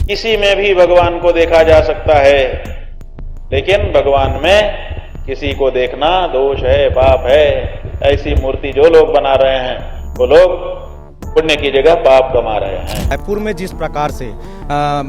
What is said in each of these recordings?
किसी में भी भगवान को देखा जा सकता है, लेकिन भगवान में किसी को देखना दोष है, पाप है। ऐसी मूर्ति जो लोग बना रहे हैं वो लोग पुण्य की जगह पाप कमा रहे हैं। रायपुर में जिस प्रकार से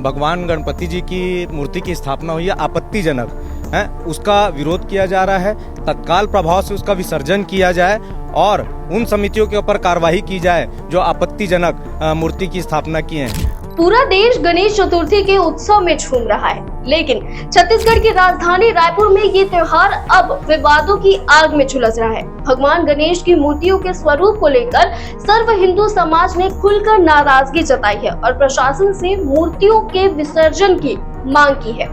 भगवान गणपति जी की मूर्ति की स्थापना हुई है आपत्तिजनक है, उसका विरोध किया जा रहा है। तत्काल प्रभाव से उसका विसर्जन किया जाए और उन समितियों के ऊपर कार्रवाई की जाए जो आपत्तिजनक मूर्ति की स्थापना किए हैं। पूरा देश गणेश चतुर्थी के उत्सव में झूम रहा है, लेकिन छत्तीसगढ़ की राजधानी रायपुर में ये त्योहार अब विवादों की आग में झुलस रहा है। भगवान गणेश की मूर्तियों के स्वरूप को लेकर सर्व हिंदू समाज ने खुलकर नाराजगी जताई है और प्रशासन से मूर्तियों के विसर्जन की मांग की है।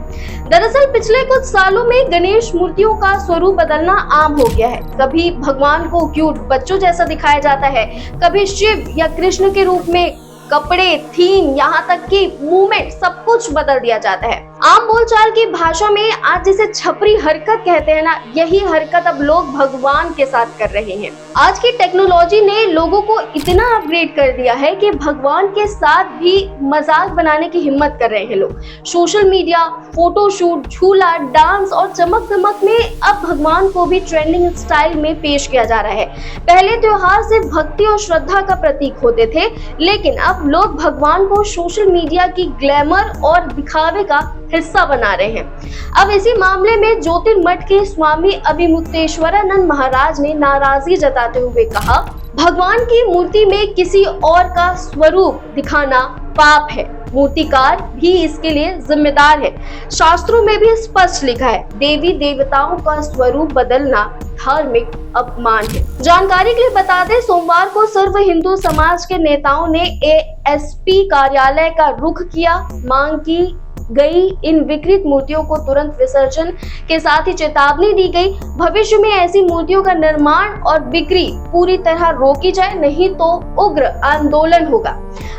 दरअसल पिछले कुछ सालों में गणेश मूर्तियों का स्वरूप बदलना आम हो गया है। कभी भगवान को क्यूट बच्चों जैसा दिखाया जाता है, कभी शिव या कृष्ण के रूप में कपड़े, थीम, यहाँ तक कि मूवमेंट सब कुछ बदल दिया जाता है। आम बोलचाल की भाषा में आज जिसे छपरी हरकत कहते हैं ना, यही हरकत अब लोग भगवान के साथ कर रहे हैं। आज की टेक्नोलॉजी ने लोगों को इतना अपग्रेड कर दिया है कि भगवान के साथ भी मजाक बनाने की हिम्मत कर रहे हैं लोग। सोशल मीडिया, फोटोशूट, झूला, डांस और चमक दमक में अब भगवान को भी ट्रेंडिंग स्टाइल में पेश किया जा रहा है। पहले त्योहार सिर्फ भक्ति और श्रद्धा का प्रतीक होते थे, लेकिन अब लोग भगवान को सोशल मीडिया की ग्लैमर और दिखावे का हिस्सा बना रहे हैं। अब इसी मामले में ज्योतिर्मठ के स्वामी अभिमुक्तेश्वरानंद महाराज ने नाराजगी जताते हुए कहा, भगवान की मूर्ति में किसी और का स्वरूप दिखाना पाप है। मूर्तिकार भी इसके लिए जिम्मेदार है। शास्त्रों में भी स्पष्ट लिखा है, देवी देवताओं का स्वरूप बदलना धार्मिक अपमान है। जानकारी के लिए बता दें, सोमवार को सर्व हिंदू समाज के नेताओं ने एएसपी कार्यालय का रुख किया। मांग की गई इन विकृत मूर्तियों को तुरंत विसर्जन के साथ ही चेतावनी दी गई, भविष्य में ऐसी मूर्तियों का निर्माण और बिक्री पूरी तरह रोकी जाए, नहीं तो उग्र आंदोलन होगा।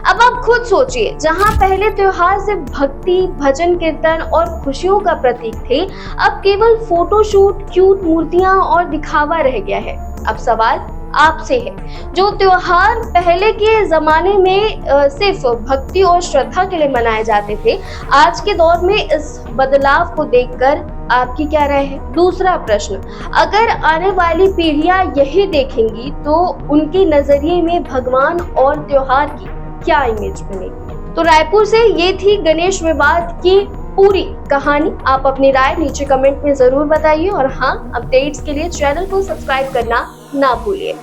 अब आप खुद सोचिए, जहां पहले त्योहार सिर्फ भक्ति, भजन, कीर्तन और खुशियों का प्रतीक थे, अब केवल फोटोशूट, क्यूट मूर्तियां और दिखावा रह गया है। अब सवाल आपसे है, जो त्योहार पहले के जमाने में सिर्फ भक्ति और श्रद्धा के लिए मनाए जाते थे, आज के दौर में इस बदलाव को देखकर आपकी क्या राय है? दूसरा प्रश्न, अगर आने वाली पीढ़ियां यही देखेंगी तो उनके नजरिए में भगवान और त्योहार की क्या इमेज बनेगी? तो रायपुर से ये थी गणेश विवाद की पूरी कहानी। आप अपनी राय नीचे कमेंट में जरूर बताइए और हाँ, अपडेट्स के लिए चैनल को सब्सक्राइब करना ना भूलिए।